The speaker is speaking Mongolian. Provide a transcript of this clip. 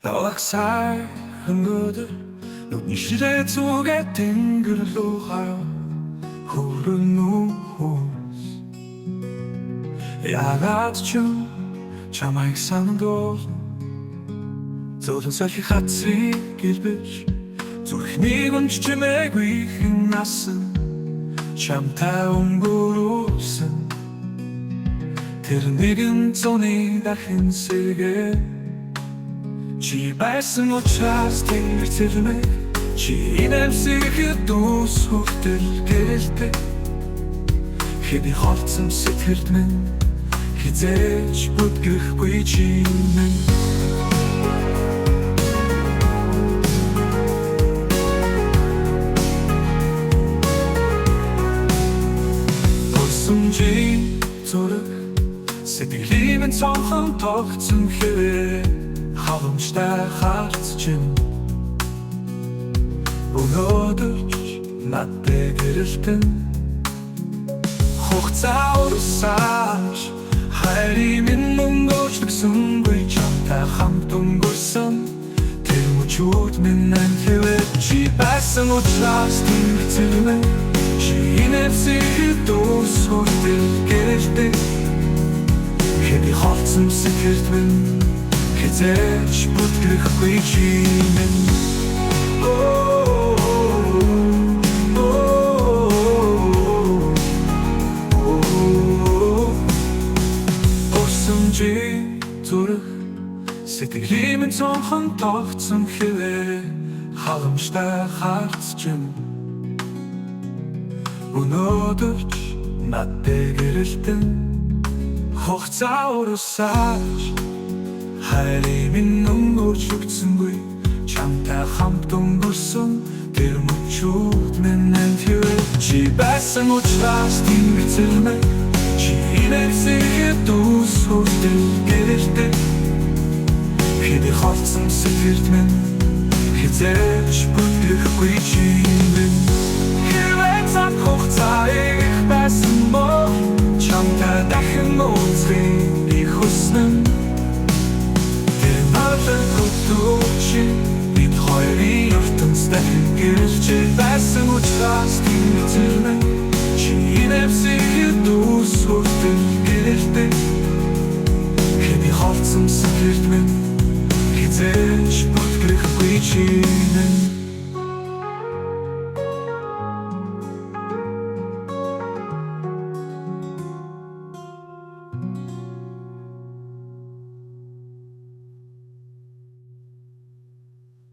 Наваг сайхан өдөр нүдний ширээ зүгээ тэнгэр рүү харав хүрэн үхс яагаад ч чамайг санагдав зөвхөн сахи хацрыг гэлбэж зүрхнийг унж чимээгүй хэн насан чамтай өнгөрүүлсэн тэр нэгэн зуны дахин сэргээ чи байсан учраас тэрмэ чи инэмсэхэд дуусхүртэл гэлтэй хэди холцсон сэтгэлд минь хизээч бүтгэхгүй чи минь Босомжийн зураг сэтгэлийн минь цонхон тогтсон хэвээр халамжтай харц чинь өнөөдөр надад гэрэлтэн хугацаа урсаж хайрын минь өнгөрчлөгсөнгүй чамтай хамт өнгөрсөн тэр мөчүүд минь хэвээр чи байсан учраас тэмцэлмэ чи инэвсэхэд дуусхүртэл гэрэлтэн хэди холцсон сэтгэлд минь хизээч бүтгэхгүй чи минь Босомжийн зүрх сэтгэлийн минь цонхон тогтсон хэвээр халамжтай харц чинь өнөөдөр ч надад гэрэлтэн хугацаа урсаж хайрын минь өнгөрчлөгдсөнгүй чамтай хамт өнгөрсөн тэр мөчүүд минь хэвээр чи байсан учраас тэмцэлмэ чи инэвсэхэд дуусхүртэл гэрэлтэн хэди холцсон сэтгэлд минь хизээч бүтгэхгүй чи минь хэвээр цаг хугацаа их байсан мó чамтай дахин уулзахыг би хүснэ бид хоёрын ертөнцтэй гэрэлж байсан учраас тэмцэлмэ чи инэвсэхэд дуусхүртэл гэрэлтэн хэди холцсон сэтгэлд минь хизээч бүтгэхгүй чи